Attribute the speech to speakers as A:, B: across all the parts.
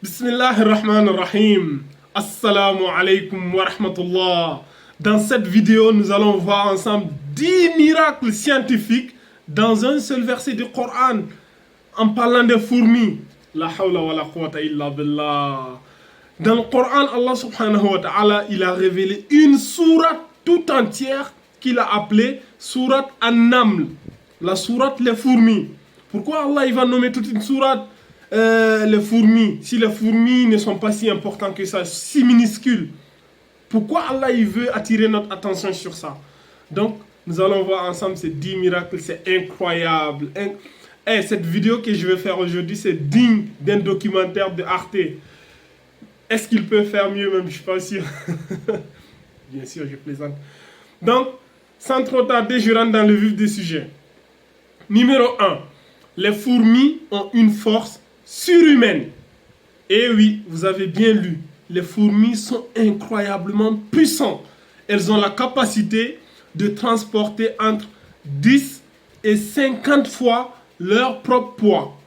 A: Bismillahirrahmanirrahim. Assalamu alaikum wa rahmatullah. Dans cette vidéo, nous allons voir ensemble 10 miracles scientifiques dans un seul verset du Coran en parlant des fourmis. La hawla wa la quwwata illa billah. Dans le Coran, Allah subhanahu wa ta'ala, il a révélé une sourate tout entière qu'il a appelée sourate An-Naml, la sourate les fourmis. Pourquoi Allah il va nommer toute une sourate les fourmis, si les fourmis ne sont pas si importantes que ça, si minuscules? Pourquoi Allah il veut attirer notre attention sur ça? Donc, nous allons voir ensemble ces 10 miracles, c'est incroyable. Cette vidéo que je vais faire aujourd'hui, c'est digne d'un documentaire de Arte. Est-ce qu'il peut faire mieux même? Je ne suis pas sûr. Bien sûr, je plaisante. Donc, sans trop tarder, je rentre dans le vif du sujet. Numéro 1. Les fourmis ont une force surhumaine. Et oui, vous avez bien lu. Les fourmis sont incroyablement puissantes. Elles ont la capacité de transporter entre 10 et 50 fois leur propre poids.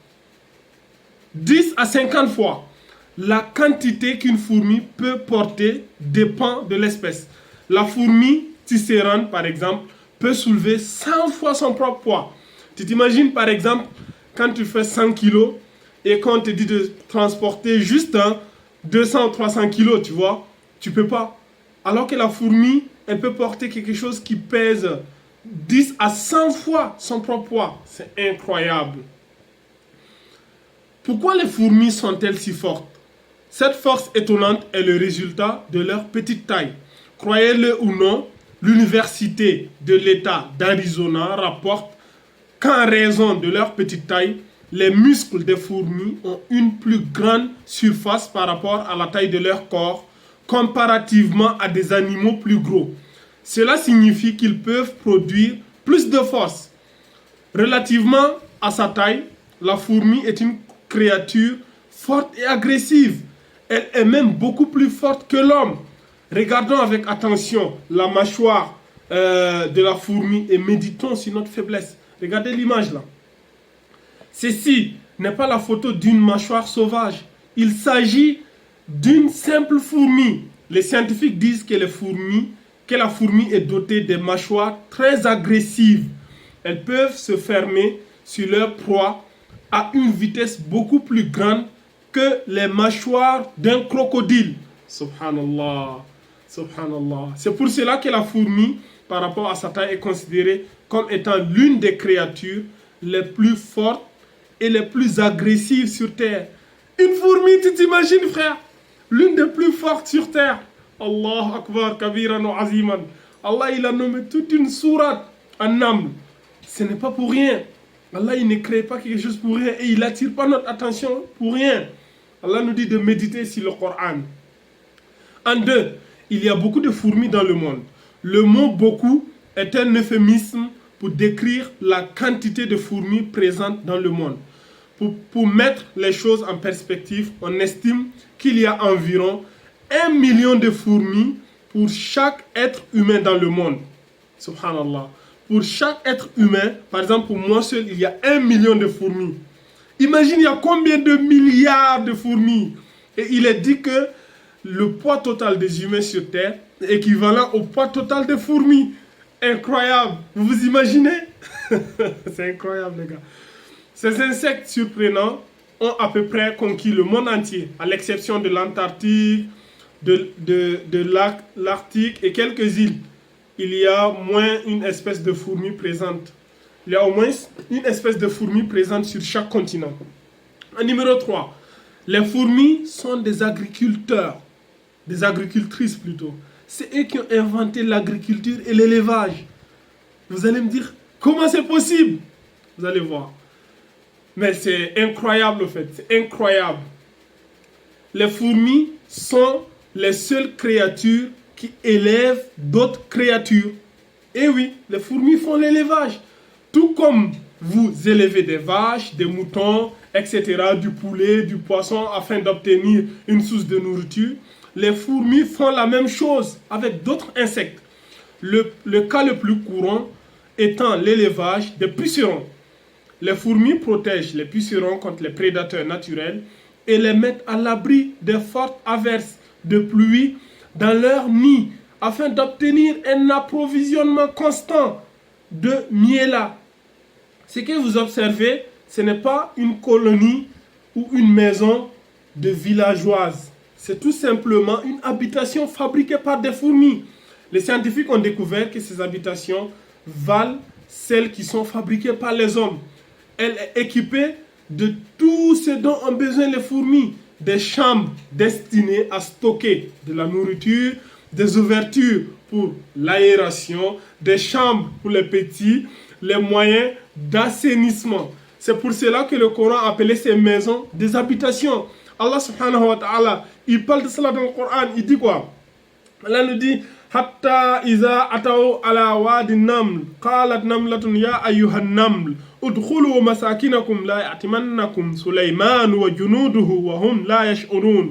A: 10 à 50 fois. La quantité qu'une fourmi peut porter dépend de l'espèce. La fourmi tisserande, par exemple, peut soulever 100 fois son propre poids. Tu t'imagines, par exemple, quand tu fais 100 kilos et qu'on te dit de transporter juste 200 ou 300 kilos, tu vois, tu peux pas. Alors que la fourmi, elle peut porter quelque chose qui pèse 10 à 100 fois son propre poids. C'est incroyable. Pourquoi les fourmis sont-elles si fortes? Cette force étonnante est le résultat de leur petite taille. Croyez-le ou non, l'université de l'État d'Arizona rapporte qu'en raison de leur petite taille, les muscles des fourmis ont une plus grande surface par rapport à la taille de leur corps, comparativement à des animaux plus gros. Cela signifie qu'ils peuvent produire plus de force. Relativement à sa taille, la fourmi est une créature forte et agressive. Elle est même beaucoup plus forte que l'homme. Regardons avec attention la mâchoire de la fourmi et méditons sur notre faiblesse. Regardez l'image là. Ceci n'est pas la photo d'une mâchoire sauvage. Il s'agit d'une simple fourmi. Les scientifiques disent que la fourmi est dotée de mâchoires très agressives. Elles peuvent se fermer sur leur proie à une vitesse beaucoup plus grande que les mâchoires d'un crocodile. Subhanallah. Subhanallah. C'est pour cela que la fourmi, par rapport à sa taille, est considérée comme étant l'une des créatures les plus fortes et les plus agressives sur Terre. Une fourmi, tu t'imagines, frère? L'une des plus fortes sur Terre. Allah Akbar, Kabiran wa Aziman. Allah, il a nommé toute une sourate An-Naml. Ce n'est pas pour rien. Allah, il ne crée pas quelque chose pour rien et il n'attire pas notre attention pour rien. Allah nous dit de méditer sur le Coran. En deux, il y a beaucoup de fourmis dans le monde. Le mot beaucoup est un euphémisme pour décrire la quantité de fourmis présentes dans le monde. Pour mettre les choses en perspective, on estime qu'il y a environ 1 million de fourmis pour chaque être humain dans le monde. Subhanallah. Pour chaque être humain, par exemple pour moi seul, il y a 1 million de fourmis. Imagine, il y a combien de milliards de fourmis. Et il est dit que le poids total des humains sur Terre est équivalent au poids total des fourmis. Incroyable. Vous vous imaginez? C'est incroyable, les gars. Ces insectes surprenants ont à peu près conquis le monde entier, à l'exception de l'Antarctique, de l'Arctique et quelques îles. Il y a moins une espèce de fourmi présente. Il y a au moins une espèce de fourmi présente sur chaque continent. Numéro 3. Les fourmis sont des agriculteurs. Des agricultrices plutôt. C'est eux qui ont inventé l'agriculture et l'élevage. Vous allez me dire, comment c'est possible? Vous allez voir. Mais c'est incroyable en fait, c'est incroyable. Les fourmis sont les seules créatures qui élèvent d'autres créatures. Et oui, les fourmis font l'élevage. Tout comme vous élevez des vaches, des moutons, etc., du poulet, du poisson, afin d'obtenir une source de nourriture, les fourmis font la même chose avec d'autres insectes. Le cas le plus courant étant l'élevage des pucerons. Les fourmis protègent les pucerons contre les prédateurs naturels et les mettent à l'abri des fortes averses de pluie dans leur nid afin d'obtenir un approvisionnement constant de miel. Ce que vous observez, ce n'est pas une colonie ou une maison de villageoise. C'est tout simplement une habitation fabriquée par des fourmis. Les scientifiques ont découvert que ces habitations valent celles qui sont fabriquées par les hommes. Elle est équipée de tout ce dont ont besoin les fourmis. Des chambres destinées à stocker de la nourriture, des ouvertures pour l'aération, des chambres pour les petits, les moyens d'assainissement. C'est pour cela que le Coran appelait ces maisons des habitations. Allah subhanahu wa ta'ala, il parle de cela dans le Coran, il dit quoi? Allah nous dit Hatta iza ataw ala wadi naml qalat namlatun ya ayyuhan naml udkhulu masakinakum la ya'timannakum Sulayman wa junuduhu wa hum la yash'urun.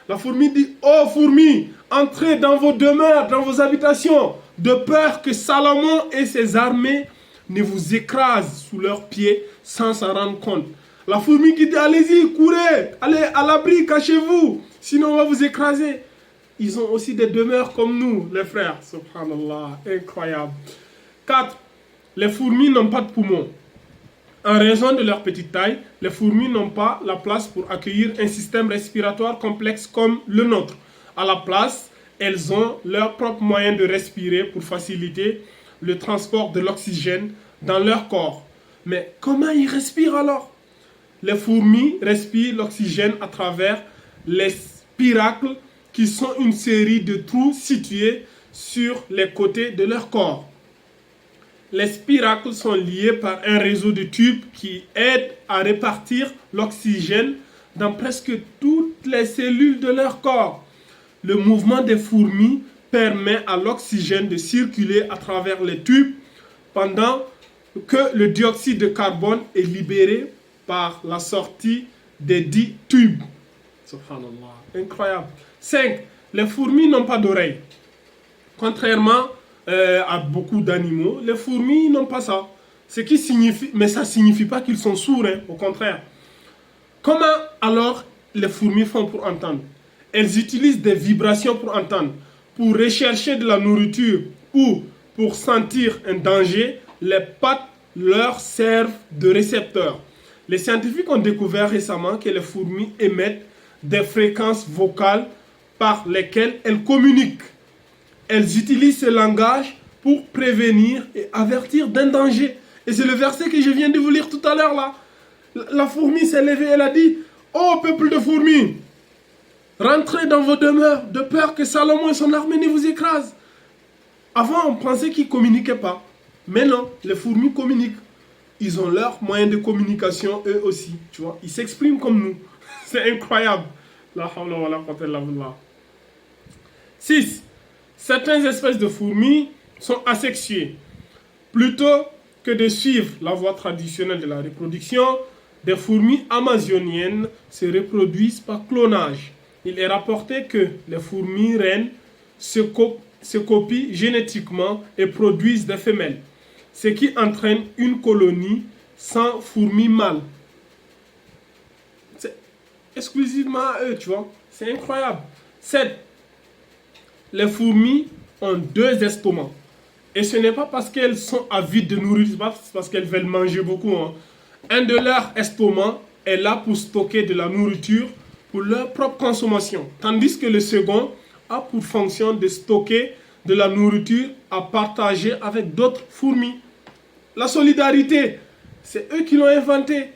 A: La fourmi dit: oh fourmis, entrez dans vos demeures, dans vos habitations, de peur que Salomon et ses armées ne vous écrasent sous leurs pieds sans s'en rendre compte. La fourmi qui dit: allez-y, courez, allez à l'abri, cachez-vous, sinon on va vous écraser. Ils ont aussi des demeures comme nous, les frères. Subhanallah, incroyable. 4. Les fourmis n'ont pas de poumons. En raison de leur petite taille, les fourmis n'ont pas la place pour accueillir un système respiratoire complexe comme le nôtre. À la place, elles ont leur propre moyen de respirer pour faciliter le transport de l'oxygène dans leur corps. Mais comment ils respirent alors? Les fourmis respirent l'oxygène à travers les spiracles qui sont une série de trous situés sur les côtés de leur corps. Les spiracles sont liés par un réseau de tubes qui aident à répartir l'oxygène dans presque toutes les cellules de leur corps. Le mouvement des fourmis permet à l'oxygène de circuler à travers les tubes pendant que le dioxyde de carbone est libéré par la sortie des dits tubes. Subhanallah, incroyable. 5. Les fourmis n'ont pas d'oreilles. Contrairement à beaucoup d'animaux, les fourmis n'ont pas ça. Ce qui signifie, mais ça ne signifie pas qu'ils sont sourds, hein, au contraire. Comment alors les fourmis font pour entendre? Elles utilisent des vibrations pour entendre. Pour rechercher de la nourriture ou pour sentir un danger, les pattes leur servent de récepteurs. Les scientifiques ont découvert récemment que les fourmis émettent des fréquences vocales par lesquelles elles communiquent. Elles utilisent ce langage pour prévenir et avertir d'un danger. Et c'est le verset que je viens de vous lire tout à l'heure là. La fourmi s'est levée, elle a dit: ô peuple de fourmis, rentrez dans vos demeures de peur que Salomon et son armée ne vous écrasent. Avant, on pensait qu'ils ne communiquaient pas. Mais non, les fourmis communiquent. Ils ont leur moyen de communication, eux aussi. Tu vois, ils s'expriment comme nous. C'est incroyable. La hawla wa la quwwata illa billah. 6. Certaines espèces de fourmis sont asexuées. Plutôt que de suivre la voie traditionnelle de la reproduction, des fourmis amazoniennes se reproduisent par clonage. Il est rapporté que les fourmis reines se copient génétiquement et produisent des femelles, ce qui entraîne une colonie sans fourmis mâles. C'est exclusivement à eux, tu vois. C'est incroyable. 7. Les fourmis ont 2 estomacs. Et ce n'est pas parce qu'elles sont avides de nourriture, pas parce qu'elles veulent manger beaucoup. Hein. Un de leurs estomacs est là pour stocker de la nourriture pour leur propre consommation. Tandis que le second a pour fonction de stocker de la nourriture à partager avec d'autres fourmis. La solidarité, c'est eux qui l'ont inventé.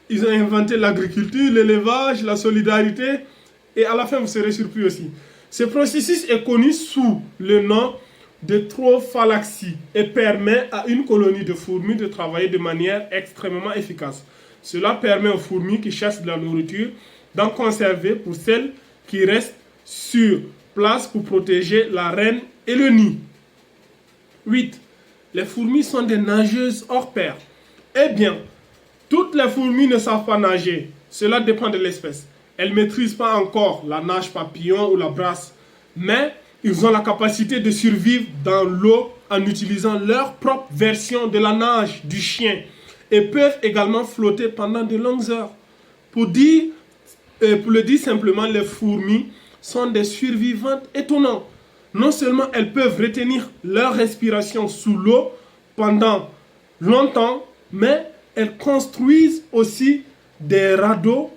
A: Ils ont inventé l'agriculture, l'élevage, la solidarité. Et à la fin, vous serez surpris aussi. Ce processus est connu sous le nom de trophalaxie et permet à une colonie de fourmis de travailler de manière extrêmement efficace. Cela permet aux fourmis qui chassent de la nourriture d'en conserver pour celles qui restent sur place pour protéger la reine et le nid. 8. Les fourmis sont des nageuses hors pair. Eh bien, toutes les fourmis ne savent pas nager. Cela dépend de l'espèce. Elles ne maîtrisent pas encore la nage papillon ou la brasse, mais ils ont la capacité de survivre dans l'eau en utilisant leur propre version de la nage du chien et peuvent également flotter pendant de longues heures. Pour dire Et pour le dire simplement, les fourmis sont des survivantes étonnantes. Non seulement elles peuvent retenir leur respiration sous l'eau pendant longtemps, mais elles construisent aussi des radeaux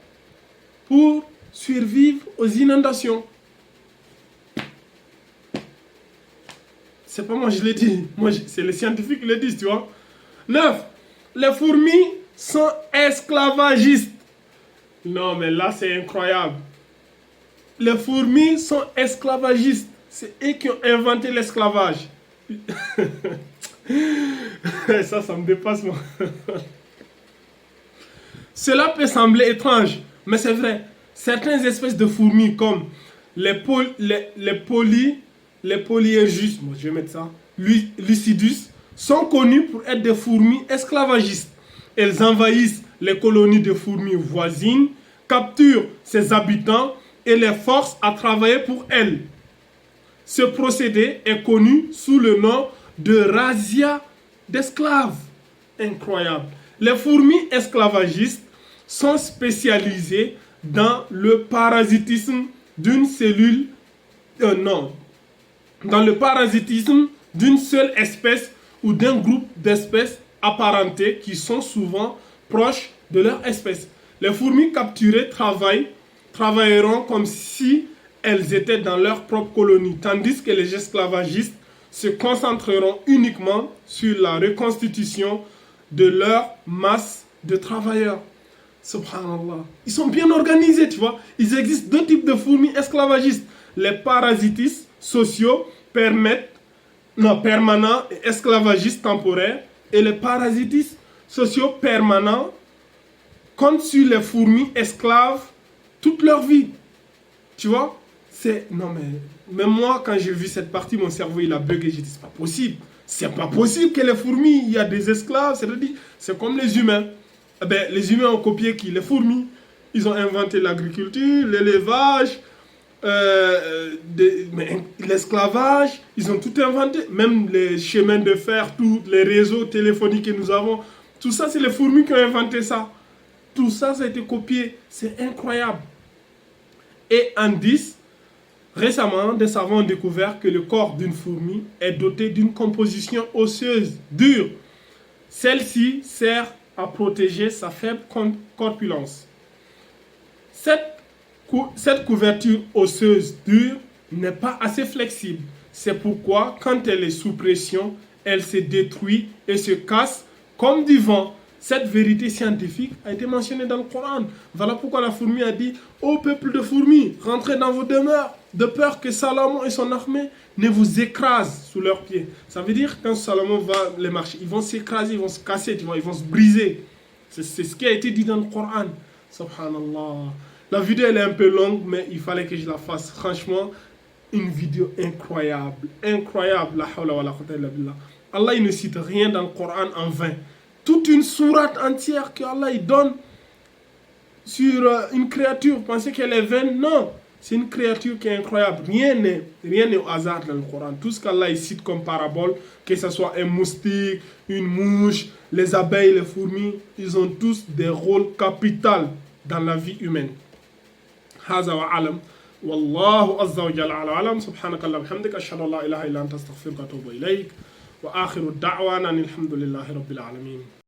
A: pour survivre aux inondations. C'est pas moi je l'ai dit, c'est les scientifiques qui le disent, tu vois. 9. Les fourmis sont esclavagistes. Non, mais là, c'est incroyable. Les fourmis sont esclavagistes. C'est eux qui ont inventé l'esclavage. Ça me dépasse, moi. Cela peut sembler étrange, mais c'est vrai. Certaines espèces de fourmis, comme les polyergus, moi je vais mettre ça, lucidus, sont connues pour être des fourmis esclavagistes. Elles envahissent les colonies de fourmis voisines, capturent ses habitants et les forcent à travailler pour elles. Ce procédé est connu sous le nom de razzia d'esclaves. Incroyable. Les fourmis esclavagistes sont spécialisées dans le parasitisme d'une cellule, dans le parasitisme d'une seule espèce ou d'un groupe d'espèces apparentées qui sont souvent proches de leur espèce. Les fourmis capturées travailleront comme si elles étaient dans leur propre colonie, tandis que les esclavagistes se concentreront uniquement sur la reconstitution de leur masse de travailleurs. Subhanallah. Ils sont bien organisés, tu vois. Il existe deux types de fourmis esclavagistes. Les parasitistes sociaux permanents et esclavagistes temporaires. Et les parasitistes sociaux permanents comptent sur les fourmis esclaves toute leur vie. Tu vois? Non mais, même moi, quand j'ai vu cette partie, mon cerveau, il a bugué. J'ai dit, c'est pas possible. C'est pas possible que les fourmis, il y a des esclaves. C'est-à-dire, c'est comme les humains. Eh ben, les humains ont copié qui? Les fourmis. Ils ont inventé l'agriculture, l'élevage, l'esclavage. Ils ont tout inventé. Même les chemins de fer, tous les réseaux téléphoniques que nous avons. Tout ça, c'est les fourmis qui ont inventé ça. Tout ça, ça a été copié. C'est incroyable. Et en 10, récemment, des savants ont découvert que le corps d'une fourmi est doté d'une composition osseuse dure. Celle-ci sert à protéger sa faible corpulence. Cette couverture osseuse dure n'est pas assez flexible. C'est pourquoi, quand elle est sous pression, elle se détruit et se casse comme du vent. Cette vérité scientifique a été mentionnée dans le Coran. Voilà pourquoi la fourmi a dit « Ô peuple de fourmis, rentrez dans vos demeures, de peur que Salomon et son armée ne vous écrasent sous leurs pieds. » Ça veut dire que quand Salomon va les marcher, ils vont s'écraser, ils vont se casser, tu vois, ils vont se briser. C'est ce qui a été dit dans le Coran. Subhanallah. La vidéo elle est un peu longue, mais il fallait que je la fasse. Franchement, une vidéo incroyable. Incroyable. La hawla wa la quwwata illa billah. Allah il ne cite rien dans le Coran en vain. Toute une sourate entière que Allah il donne sur une créature. Pensez qu'elle est vaine? Non. C'est une créature qui est incroyable. Rien n'est au hasard dans le Coran. Tout ce qu'Allah il cite comme parabole, que ce soit un moustique, une mouche, les abeilles, les fourmis, ils ont tous des rôles capitaux dans la vie humaine. هذا وعلم والله عز وجل على علم سبحانك اللهم وبحمدك أشهد أن لا إله إلا أنت أستغفرك وأتوب إليك وآخر الدعوانا أن الحمد لله رب العالمين.